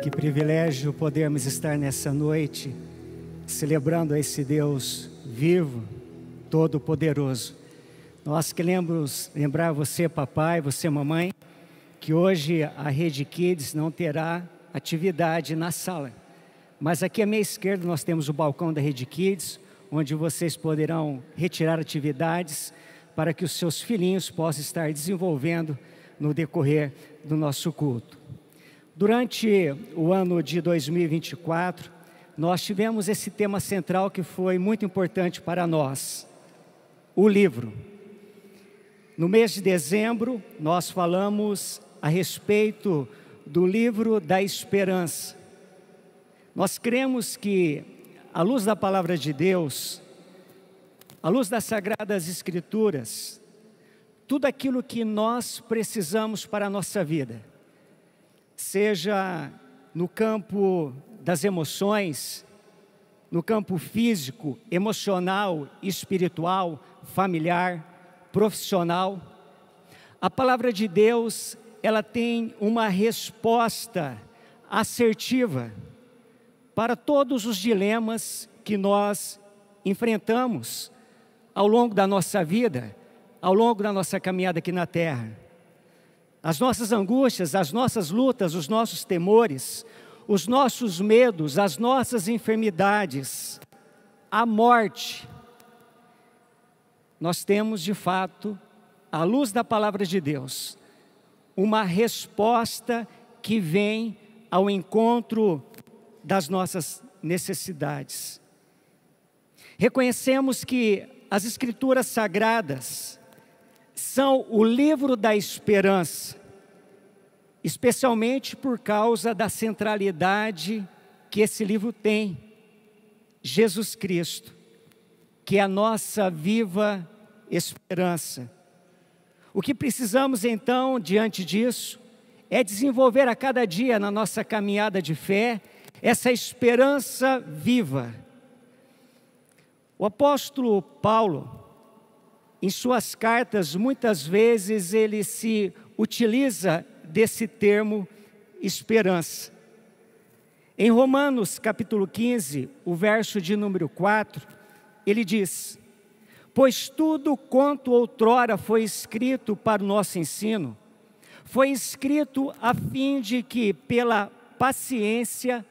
Que privilégio podermos estar nessa noite celebrando esse Deus vivo, todo-poderoso. Nós queremos lembrar você, papai, você, mamãe, que hoje a Rede Kids não terá atividade na sala. Mas aqui à minha esquerda nós temos o balcão da Rede Kids, onde vocês poderão retirar atividades para que os seus filhinhos possam estar desenvolvendo no decorrer do nosso culto. Durante o ano de 2024, nós tivemos esse tema central que foi muito importante para nós, o livro. No mês de dezembro, nós falamos a respeito do livro da esperança. Nós cremos que, à luz da palavra de Deus, à luz das Sagradas Escrituras, tudo aquilo que nós precisamos para a nossa vida, seja no campo das emoções, no campo físico, emocional, espiritual, familiar, profissional, a palavra de Deus, ela tem uma resposta assertiva para todos os dilemas que nós enfrentamos ao longo da nossa vida, ao longo da nossa caminhada aqui na terra. As nossas angústias, as nossas lutas, os nossos temores, os nossos medos, as nossas enfermidades, a morte. Nós temos, de fato, à luz da palavra de Deus, uma resposta que vem ao encontro das nossas necessidades. Reconhecemos que as Escrituras Sagradas são o livro da esperança, especialmente por causa da centralidade que esse livro tem, Jesus Cristo, que é a nossa viva esperança. O que precisamos então, diante disso, é desenvolver a cada dia na nossa caminhada de fé, essa esperança viva. O apóstolo Paulo, em suas cartas, muitas vezes ele se utiliza desse termo esperança. Em Romanos capítulo 15, o verso de número 4, ele diz: pois tudo quanto outrora foi escrito para o nosso ensino, foi escrito a fim de que pela paciência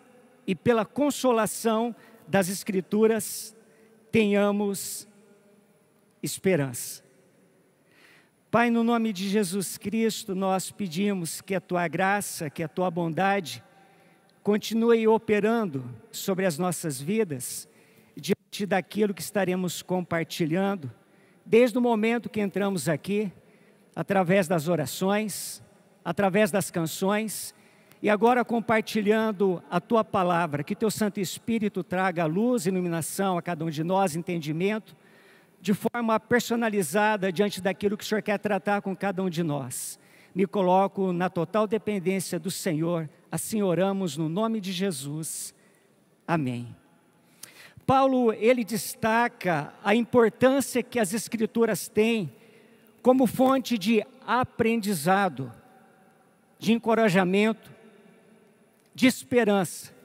e pela consolação das Escrituras tenhamos esperança. Pai, no nome de Jesus Cristo, nós pedimos que a Tua graça, que a Tua bondade continue operando sobre as nossas vidas, diante daquilo que estaremos compartilhando, desde o momento que entramos aqui, através das orações, através das canções, e agora compartilhando a Tua palavra, que Teu Santo Espírito traga luz, iluminação a cada um de nós, entendimento, de forma personalizada diante daquilo que o Senhor quer tratar com cada um de nós. Me coloco na total dependência do Senhor, assim oramos no nome de Jesus. Amém. Paulo, ele destaca a importância que as Escrituras têm como fonte de aprendizado, de encorajamento, de esperança.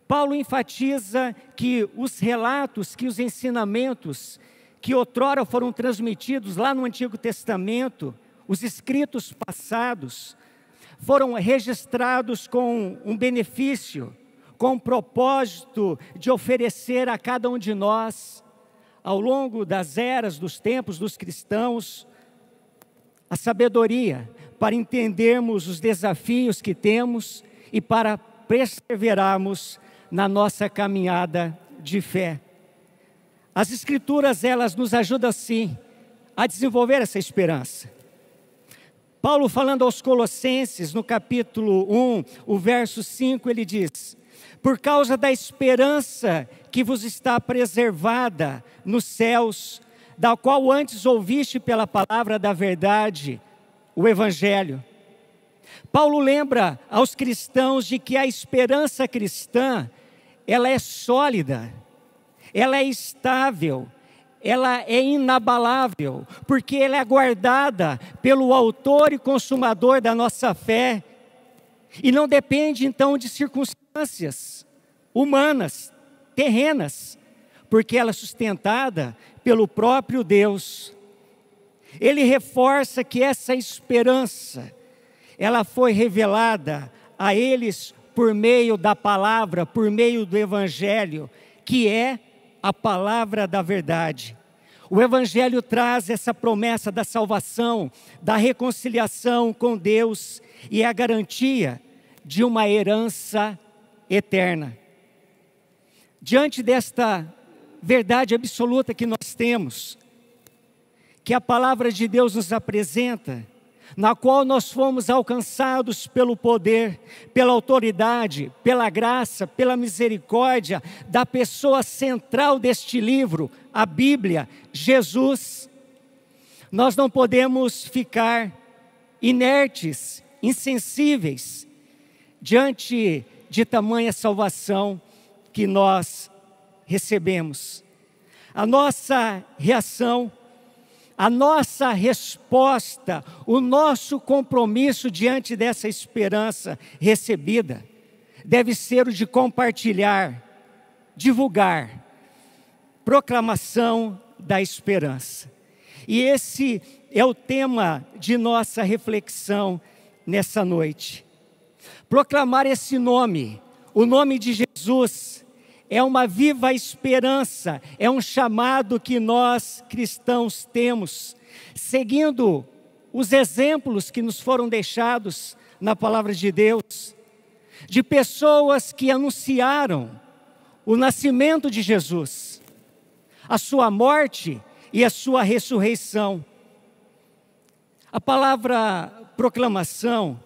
Paulo enfatiza que os relatos, que os ensinamentos que outrora foram transmitidos lá no Antigo Testamento, os escritos passados, foram registrados com um benefício, com um propósito de oferecer a cada um de nós, ao longo das eras, dos tempos dos cristãos, a sabedoria para entendermos os desafios que temos e para perseverarmos na nossa caminhada de fé. As Escrituras, elas nos ajudam sim a desenvolver essa esperança. Paulo, falando aos Colossenses, no capítulo 1, o verso 5, ele diz: por causa da esperança que vos está preservada nos céus, da qual antes ouviste pela palavra da verdade, o Evangelho. Paulo lembra aos cristãos de que a esperança cristã, ela é sólida, ela é estável, ela é inabalável, porque ela é guardada pelo autor e consumador da nossa fé, E não depende então de circunstâncias humanas, terrenas, porque ela é sustentada pelo próprio Deus. Ele reforça que essa esperança, ela foi revelada a eles por meio da palavra, por meio do Evangelho, que é a palavra da verdade. O Evangelho traz essa promessa da salvação, da reconciliação com Deus e a garantia de uma herança eterna. Diante desta verdade absoluta que nós temos, que a palavra de Deus nos apresenta, na qual nós fomos alcançados pelo poder, pela autoridade, pela graça, pela misericórdia da pessoa central deste livro, a Bíblia, Jesus, nós não podemos ficar inertes, insensíveis, diante de tamanha salvação que nós recebemos. A nossa reação, a nossa resposta, o nosso compromisso diante dessa esperança recebida, deve ser o de compartilhar, divulgar, proclamação da esperança. E esse é o tema de nossa reflexão nessa noite. Proclamar esse nome, o nome de Jesus, é uma viva esperança, é um chamado que nós cristãos temos, seguindo os exemplos que nos foram deixados na palavra de Deus, de pessoas que anunciaram o nascimento de Jesus, a sua morte e a sua ressurreição. A palavra proclamação,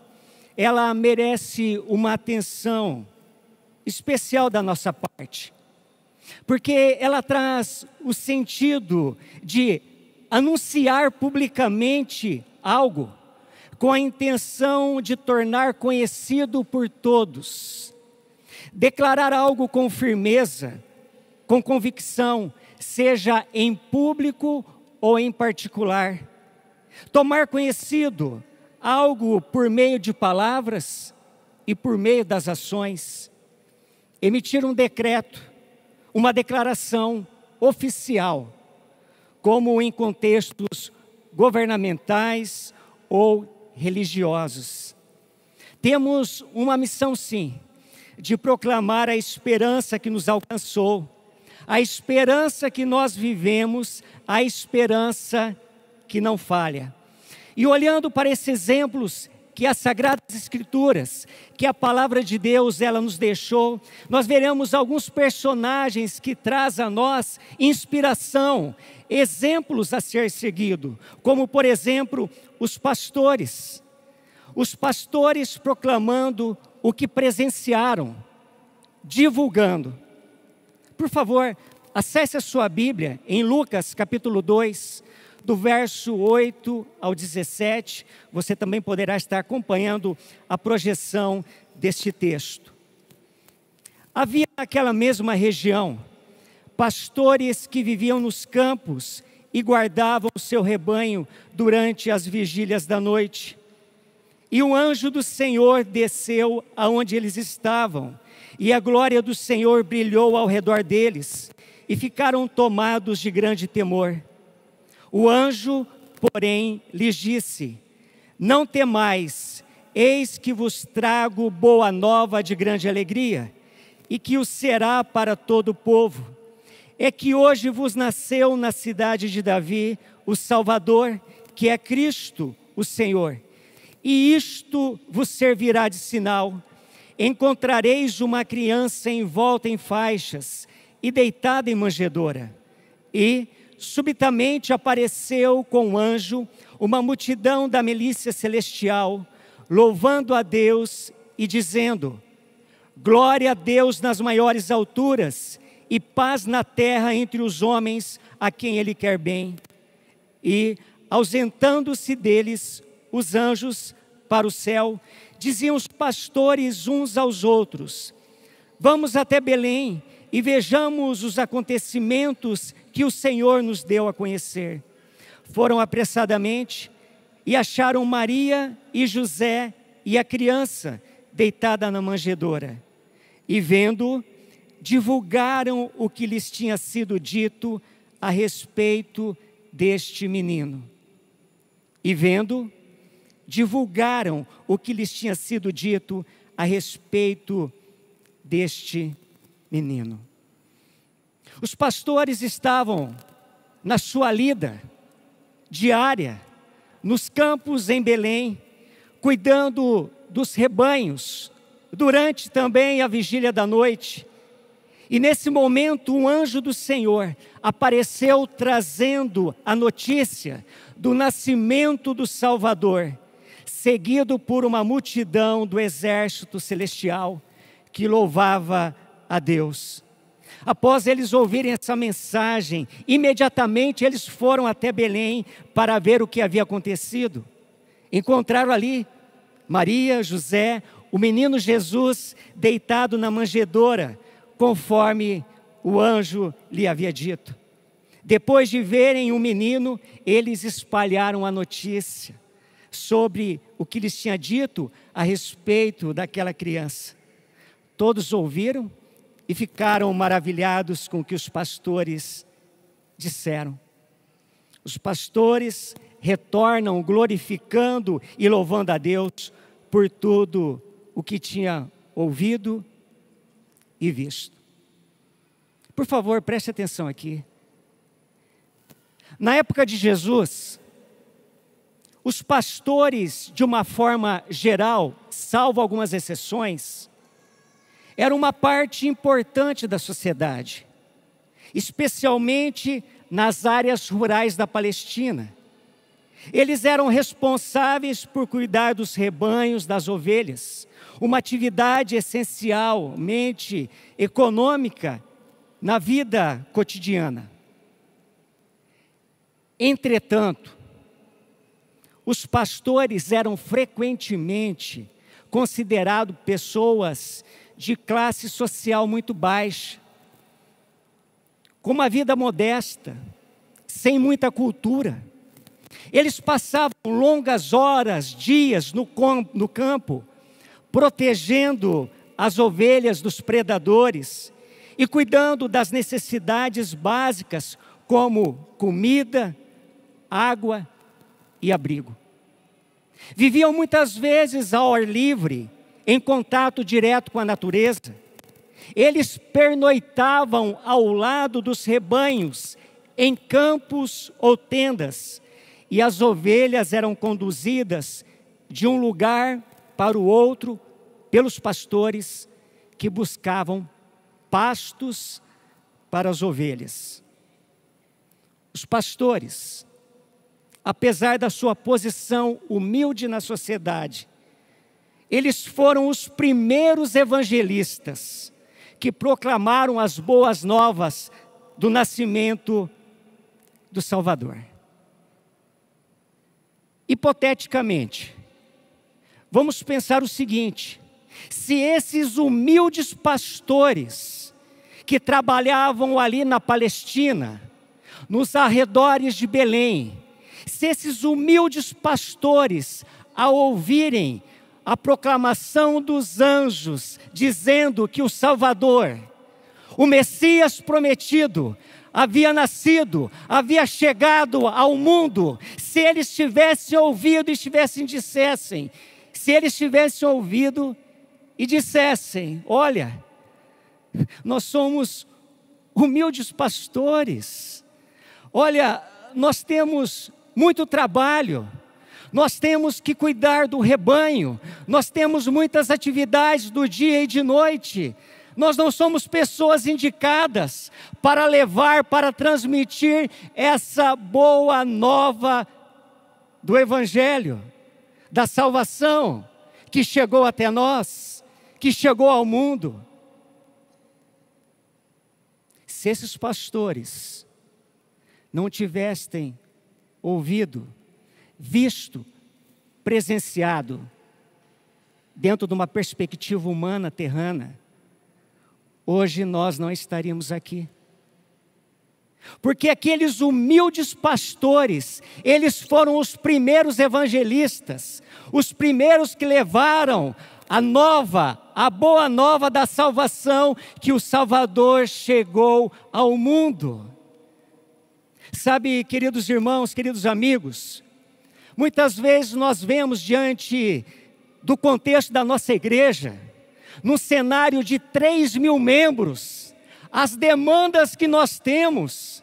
ela merece uma atenção especial da nossa parte, porque ela traz o sentido de anunciar publicamente algo com a intenção de tornar conhecido por todos, declarar algo com firmeza, com convicção, seja em público ou em particular, tomar conhecido algo por meio de palavras e por meio das ações, emitir um decreto, uma declaração oficial, como em contextos governamentais ou religiosos. Temos uma missão, sim, de proclamar a esperança que nos alcançou, a esperança que nós vivemos, a esperança que não falha. E olhando para esses exemplos que as Sagradas Escrituras, que a Palavra de Deus ela nos deixou, nós veremos alguns personagens que trazem a nós inspiração, exemplos a ser seguido, como por exemplo os pastores proclamando o que presenciaram, divulgando. Por favor, acesse a sua Bíblia em Lucas capítulo 2, do verso 8 ao 17, você também poderá estar acompanhando a projeção deste texto. Havia naquela mesma região pastores que viviam nos campos e guardavam o seu rebanho durante as vigílias da noite. E um anjo do Senhor desceu aonde eles estavam, e a glória do Senhor brilhou ao redor deles, e ficaram tomados de grande temor. O anjo, porém, lhes disse: não temais, eis que vos trago boa nova de grande alegria, e que o será para todo o povo. É que hoje vos nasceu na cidade de Davi o Salvador, que é Cristo, o Senhor. E isto vos servirá de sinal: encontrareis uma criança envolta em faixas e deitada em manjedoura. E subitamente apareceu com o anjo uma multidão da milícia celestial, louvando a Deus e dizendo: glória a Deus nas maiores alturas, e paz na terra entre os homens a quem Ele quer bem. E, ausentando-se deles, os anjos para o céu, diziam os pastores uns aos outros: vamos até Belém e vejamos os acontecimentos que o Senhor nos deu a conhecer. Foram apressadamente e acharam Maria e José e a criança deitada na manjedoura. E vendo, divulgaram o que lhes tinha sido dito a respeito deste menino. E vendo, divulgaram o que lhes tinha sido dito a respeito deste menino. Os pastores estavam na sua lida diária, nos campos em Belém, cuidando dos rebanhos, durante também a vigília da noite. E nesse momento um anjo do Senhor apareceu trazendo a notícia do nascimento do Salvador, seguido por uma multidão do exército celestial que louvava a Deus. Após eles ouvirem essa mensagem, imediatamente eles foram até Belém para ver o que havia acontecido. Encontraram ali Maria, José, o menino Jesus deitado na manjedoura, conforme o anjo lhe havia dito. Depois de verem o menino, eles espalharam a notícia sobre o que lhes tinha dito a respeito daquela criança. Todos ouviram e ficaram maravilhados com o que os pastores disseram. Os pastores retornam glorificando e louvando a Deus por tudo o que tinha ouvido e visto. Por favor, preste atenção aqui. Na época de Jesus, os pastores, de uma forma geral, salvo algumas exceções, eram uma parte importante da sociedade, especialmente nas áreas rurais da Palestina. Eles eram responsáveis por cuidar dos rebanhos, das ovelhas, uma atividade essencialmente econômica na vida cotidiana. Entretanto, os pastores eram frequentemente considerados pessoas de classe social muito baixa, com uma vida modesta, sem muita cultura. Eles passavam longas horas, dias no campo, protegendo as ovelhas dos predadores e cuidando das necessidades básicas, como comida, água e abrigo. Viviam muitas vezes ao ar livre, em contato direto com a natureza. Eles pernoitavam ao lado dos rebanhos, em campos ou tendas, e as ovelhas eram conduzidas de um lugar para o outro pelos pastores que buscavam pastos para as ovelhas. Os pastores, apesar da sua posição humilde na sociedade, eles foram os primeiros evangelistas que proclamaram as boas novas do nascimento do Salvador. Hipoteticamente, vamos pensar o seguinte: se esses humildes pastores que trabalhavam ali na Palestina, nos arredores de Belém, se esses humildes pastores, ao ouvirem a proclamação dos anjos, dizendo que o Salvador, o Messias prometido, havia nascido, havia chegado ao mundo, se eles tivessem ouvido e dissessem, olha, nós somos humildes pastores, olha, nós temos muito trabalho, nós temos que cuidar do rebanho, nós temos muitas atividades do dia e de noite, nós não somos pessoas indicadas para levar, para transmitir essa boa nova do Evangelho, da salvação que chegou até nós, que chegou ao mundo. Se esses pastores não tivessem ouvido, visto, presenciado, dentro de uma perspectiva humana, terrana, hoje nós não estaríamos aqui. Porque aqueles humildes pastores, eles foram os primeiros evangelistas, os primeiros que levaram a boa nova da salvação, que o Salvador chegou ao mundo. Sabe, queridos irmãos, queridos amigos, muitas vezes nós vemos diante do contexto da nossa igreja, num cenário de 3.000 membros, as demandas que nós temos,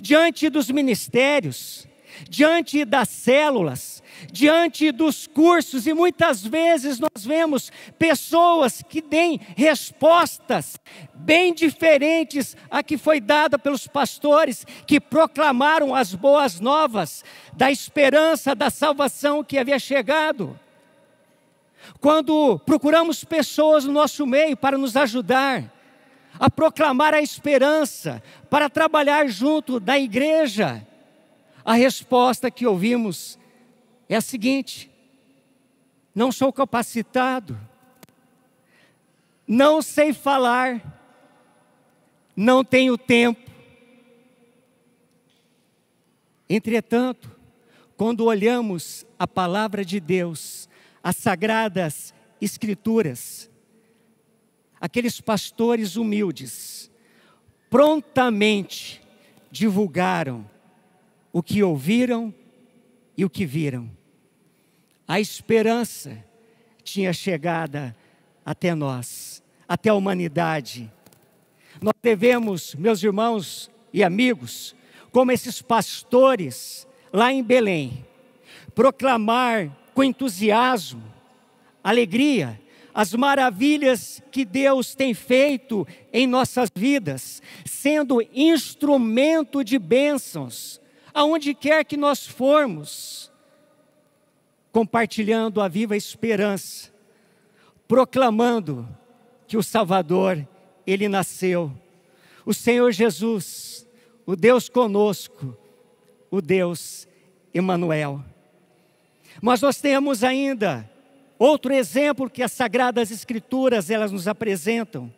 diante dos ministérios, diante das células, diante dos cursos, e muitas vezes nós vemos pessoas que deem respostas bem diferentes a que foi dada pelos pastores, que proclamaram as boas novas da esperança, da salvação que havia chegado. Quando procuramos pessoas no nosso meio para nos ajudar a proclamar a esperança, para trabalhar junto da igreja, a resposta que ouvimos é a seguinte: não sou capacitado, não sei falar, não tenho tempo. Entretanto, quando olhamos a palavra de Deus, as sagradas escrituras, aqueles pastores humildes prontamente divulgaram o que ouviram e o que viram. A esperança tinha chegado até nós, até a humanidade. Nós devemos, meus irmãos e amigos, como esses pastores lá em Belém, proclamar com entusiasmo, alegria, as maravilhas que Deus tem feito em nossas vidas, sendo instrumento de bênçãos, aonde quer que nós formos, compartilhando a viva esperança, proclamando que o Salvador, Ele nasceu, o Senhor Jesus, o Deus conosco, o Deus Emanuel. Mas nós temos ainda outro exemplo que as Sagradas Escrituras elas nos apresentam.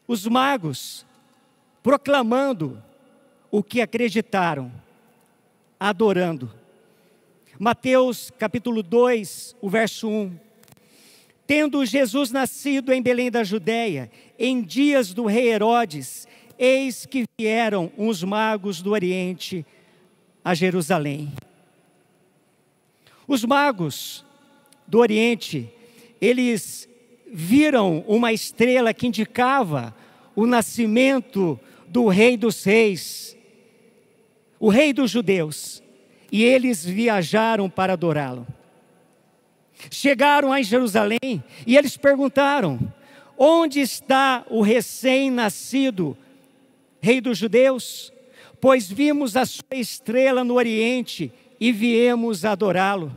Os magos proclamando o que acreditaram, adorando. Mateus capítulo 2, o verso 1. Tendo Jesus nascido em Belém da Judeia, em dias do rei Herodes, eis que vieram uns magos do Oriente a Jerusalém. Os magos do Oriente, eles viram uma estrela que indicava o nascimento do Rei dos Reis, o Rei dos Judeus, e eles viajaram para adorá-lo. Chegaram a Jerusalém e eles perguntaram: onde está o recém-nascido Rei dos Judeus? Pois vimos a sua estrela no Oriente e viemos adorá-lo.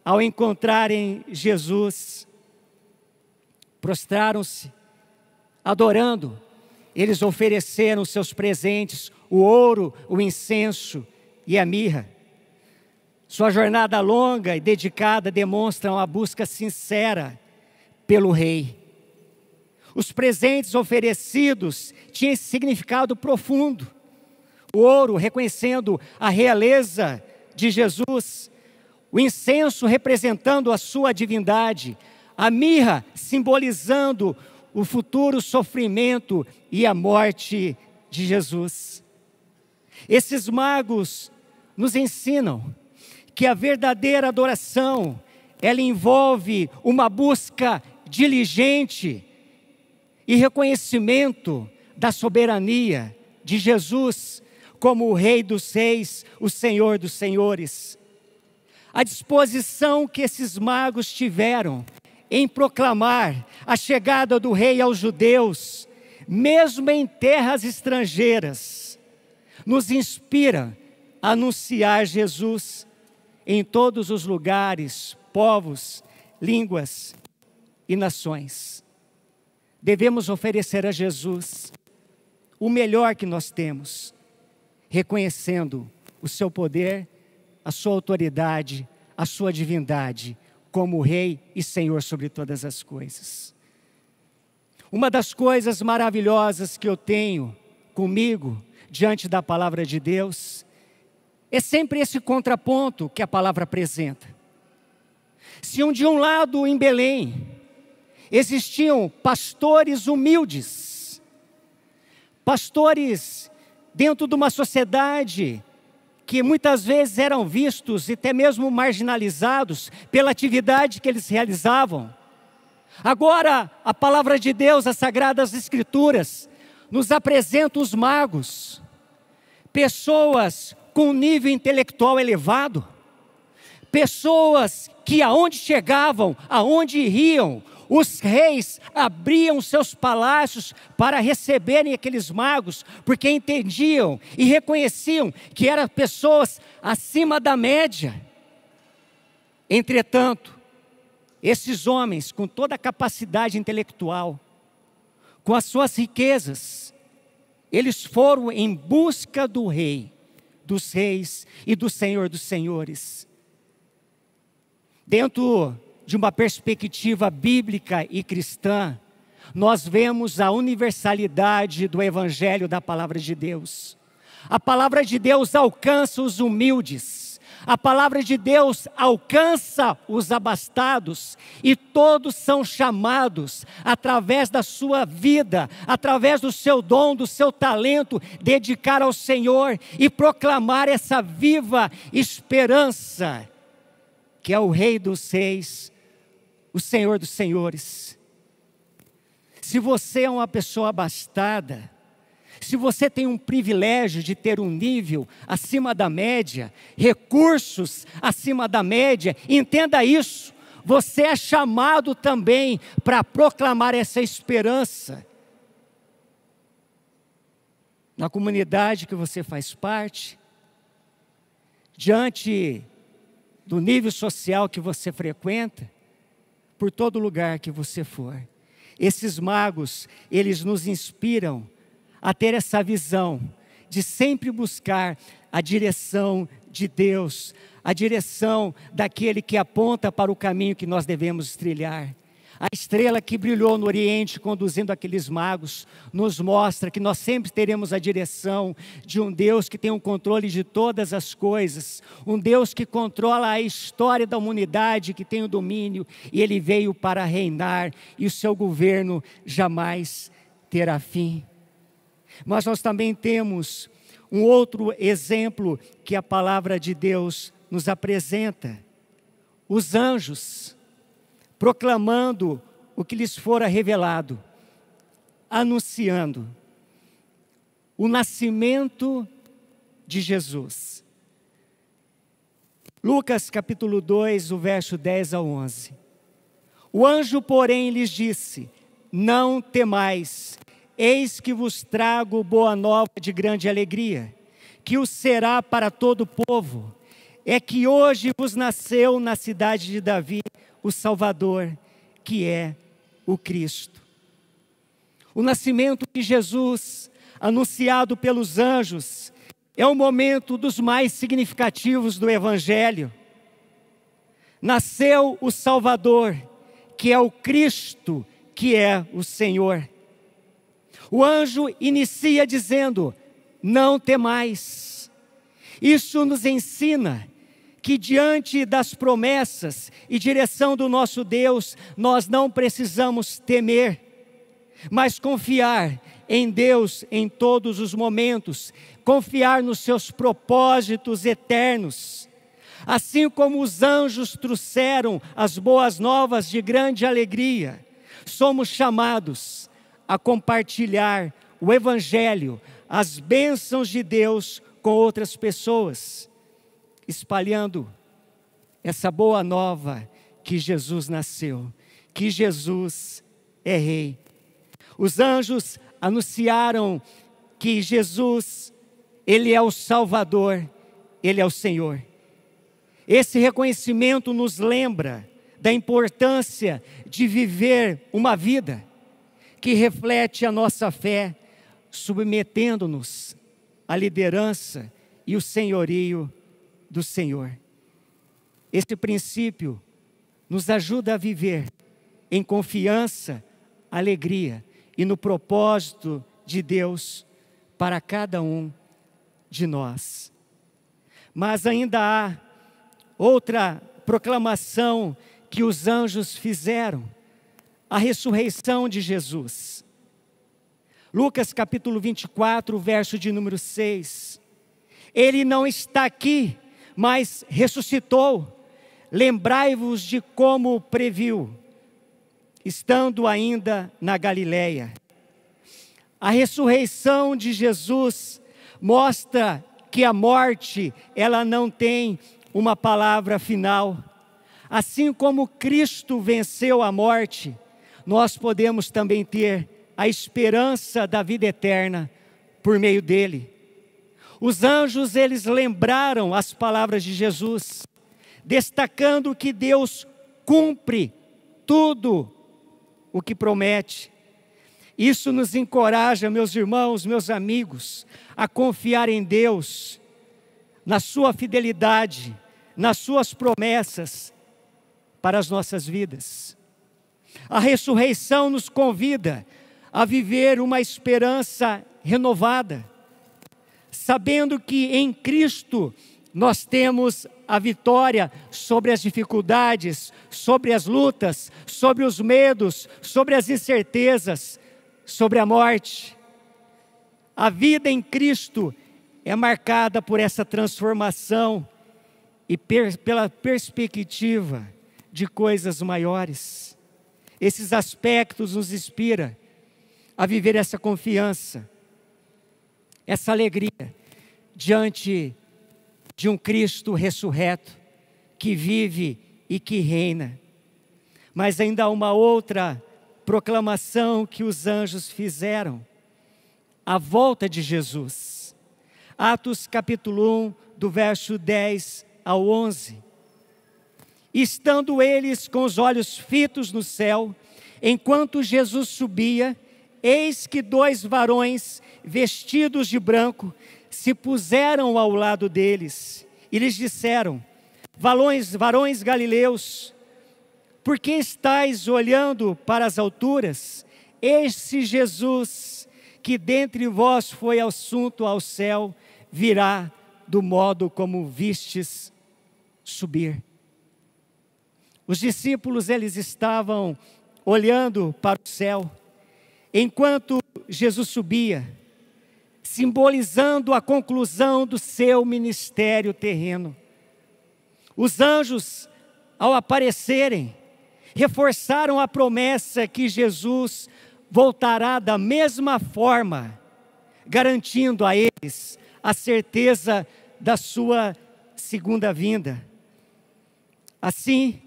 Ao encontrarem Jesus, prostraram-se, adorando. Eles ofereceram seus presentes, o ouro, o incenso e a mirra. Sua jornada longa e dedicada demonstram a busca sincera pelo rei. Os presentes oferecidos tinham esse significado profundo. O ouro reconhecendo a realeza de Jesus, o incenso representando a sua divindade, a mirra simbolizando o futuro sofrimento e a morte de Jesus. Esses magos nos ensinam que a verdadeira adoração, ela envolve uma busca diligente e reconhecimento da soberania de Jesus como o Rei dos Reis, o Senhor dos Senhores. A disposição que esses magos tiveram em proclamar a chegada do Rei aos judeus, mesmo em terras estrangeiras, nos inspira a anunciar Jesus em todos os lugares, povos, línguas e nações. Devemos oferecer a Jesus o melhor que nós temos, reconhecendo o seu poder, a sua autoridade, a sua divindade, como Rei e Senhor sobre todas as coisas. Uma das coisas maravilhosas que eu tenho comigo, diante da palavra de Deus, é sempre esse contraponto que a palavra apresenta. Se de um lado em Belém existiam pastores humildes, pastores dentro de uma sociedade que muitas vezes eram vistos e até mesmo marginalizados pela atividade que eles realizavam. Agora, a palavra de Deus, as Sagradas Escrituras, nos apresenta os magos, pessoas com nível intelectual elevado, pessoas que aonde chegavam, aonde iriam, os reis abriam seus palácios para receberem aqueles magos, porque entendiam e reconheciam que eram pessoas acima da média. Entretanto, esses homens, com toda a capacidade intelectual, com as suas riquezas, eles foram em busca do Rei, dos reis e do Senhor dos senhores. Dentro de uma perspectiva bíblica e cristã, nós vemos a universalidade do Evangelho da Palavra de Deus. A Palavra de Deus alcança os humildes, a Palavra de Deus alcança os abastados, e todos são chamados, através da sua vida, através do seu dom, do seu talento, dedicar ao Senhor e proclamar essa viva esperança, que é o Rei dos Reis, o Senhor dos senhores. Se você é uma pessoa abastada, se você tem um privilégio de ter um nível acima da média, recursos acima da média, entenda isso, você é chamado também para proclamar essa esperança. Na comunidade que você faz parte, diante do nível social que você frequenta, por todo lugar que você for. Esses magos, eles nos inspiram a ter essa visão de sempre buscar a direção de Deus, a direção daquele que aponta para o caminho que nós devemos trilhar. A estrela que brilhou no Oriente, conduzindo aqueles magos, nos mostra que nós sempre teremos a direção de um Deus que tem o controle de todas as coisas, um Deus que controla a história da humanidade, que tem o domínio, e Ele veio para reinar, e o seu governo jamais terá fim. Mas nós também temos um outro exemplo que a palavra de Deus nos apresenta: os anjos, proclamando o que lhes fora revelado, anunciando o nascimento de Jesus. Lucas capítulo 2, o verso 10 ao 11. O anjo, porém, lhes disse: não temais, eis que vos trago boa nova de grande alegria, que o será para todo o povo. É que hoje vos nasceu na cidade de Davi o Salvador, que é o Cristo. O nascimento de Jesus, anunciado pelos anjos, é um momento dos mais significativos do Evangelho. Nasceu o Salvador, que é o Cristo, que é o Senhor. O anjo inicia dizendo: não temais. Isso nos ensina que diante das promessas e direção do nosso Deus, nós não precisamos temer, mas confiar em Deus em todos os momentos, confiar nos seus propósitos eternos. Assim como os anjos trouxeram as boas novas de grande alegria, somos chamados a compartilhar o Evangelho, as bênçãos de Deus com outras pessoas, espalhando essa boa nova que Jesus nasceu, que Jesus é Rei. Os anjos anunciaram que Jesus, Ele é o Salvador, Ele é o Senhor. Esse reconhecimento nos lembra da importância de viver uma vida que reflete a nossa fé, submetendo-nos à liderança e o senhorio do Senhor. Esse princípio nos ajuda a viver em confiança, alegria e no propósito de Deus para cada um de nós. Mas ainda há outra proclamação que os anjos fizeram, a ressurreição de Jesus. Lucas capítulo 24, verso de número 6. Ele não está aqui, mas ressuscitou. Lembrai-vos de como previu, estando ainda na Galileia. A ressurreição de Jesus mostra que a morte, ela não tem uma palavra final. Assim como Cristo venceu a morte, nós podemos também ter a esperança da vida eterna por meio dele. Os anjos, eles lembraram as palavras de Jesus, destacando que Deus cumpre tudo o que promete. Isso nos encoraja, meus irmãos, meus amigos, a confiar em Deus, na sua fidelidade, nas suas promessas para as nossas vidas. A ressurreição nos convida a viver uma esperança renovada, sabendo que em Cristo nós temos a vitória sobre as dificuldades, sobre as lutas, sobre os medos, sobre as incertezas, sobre a morte. A vida em Cristo é marcada por essa transformação e pela perspectiva de coisas maiores. Esses aspectos nos inspiram a viver essa confiança, essa alegria diante de um Cristo ressurreto, que vive e que reina. Mas ainda há uma outra proclamação que os anjos fizeram: a volta de Jesus. Atos capítulo 1, do verso 10 ao 11. Estando eles com os olhos fitos no céu, enquanto Jesus subia, eis que 2 varões vestidos de branco se puseram ao lado deles e lhes disseram: varões galileus, por que estáis olhando para as alturas? Esse Jesus, que dentre vós foi assunto ao céu, virá do modo como vistes subir. Os discípulos, eles estavam olhando para o céu, enquanto Jesus subia, simbolizando a conclusão do seu ministério terreno. Os anjos, ao aparecerem, reforçaram a promessa que Jesus voltará da mesma forma, garantindo a eles a certeza da sua segunda vinda. Assim,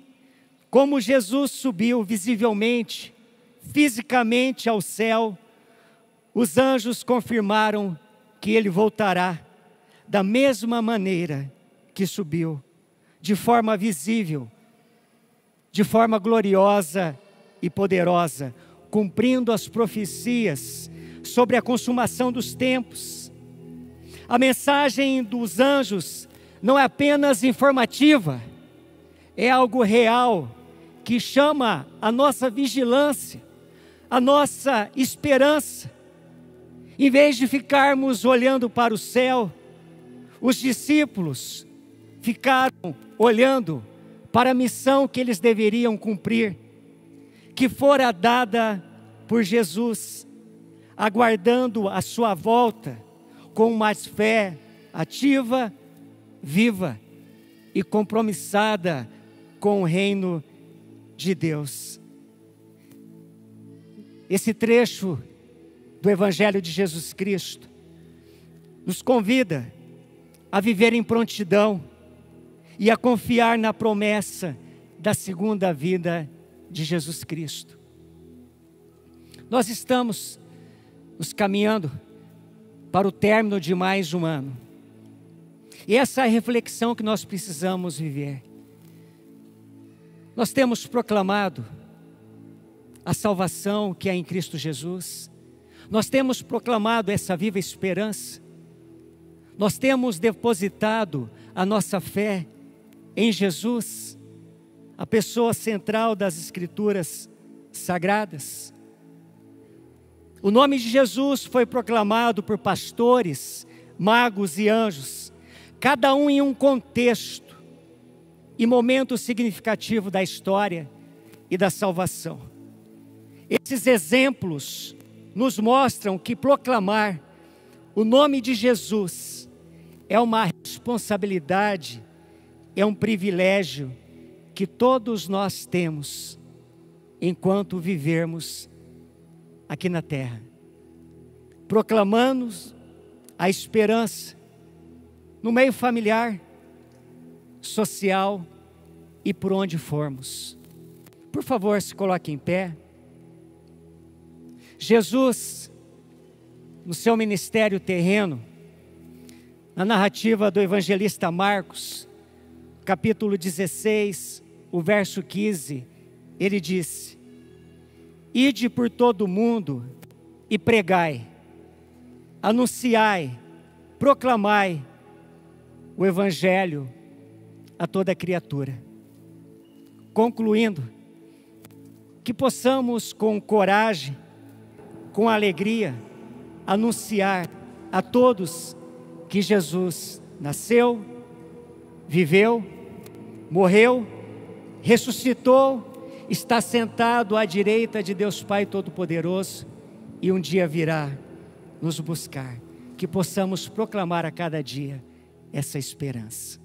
como Jesus subiu visivelmente, fisicamente ao céu, os anjos confirmaram que ele voltará da mesma maneira que subiu, de forma visível, de forma gloriosa e poderosa, cumprindo as profecias sobre a consumação dos tempos. A mensagem dos anjos não é apenas informativa, é algo real, que chama a nossa vigilância, a nossa esperança. Em vez de ficarmos olhando para o céu, os discípulos ficaram olhando para a missão que eles deveriam cumprir, que fora dada por Jesus, aguardando a sua volta com mais fé ativa, viva e compromissada com o reino de Deus. Esse trecho do Evangelho de Jesus Cristo nos convida a viver em prontidão e a confiar na promessa da segunda vinda de Jesus Cristo. Nós estamos nos caminhando para o término de mais um ano. E essa é a reflexão que nós precisamos viver. Nós temos proclamado a salvação que há em Cristo Jesus. Nós temos proclamado essa viva esperança. Nós temos depositado a nossa fé em Jesus, a pessoa central das Escrituras Sagradas. O nome de Jesus foi proclamado por pastores, magos e anjos, cada um em um contexto, e momento significativo da história e da salvação. Esses exemplos nos mostram que proclamar o nome de Jesus é uma responsabilidade, é um privilégio que todos nós temos enquanto vivermos aqui na terra. Proclamamos a esperança no meio familiar, social e por onde formos. Por favor, se coloque em pé. Jesus, no seu ministério terreno, na narrativa do evangelista Marcos, capítulo 16, o verso 15, ele disse: ide por todo o mundo e pregai, anunciai, proclamai o evangelho a toda criatura. Concluindo, que possamos com coragem, com alegria, anunciar a todos que Jesus nasceu, viveu, morreu, ressuscitou, está sentado à direita de Deus Pai Todo-Poderoso e um dia virá nos buscar. Que possamos proclamar a cada dia essa esperança.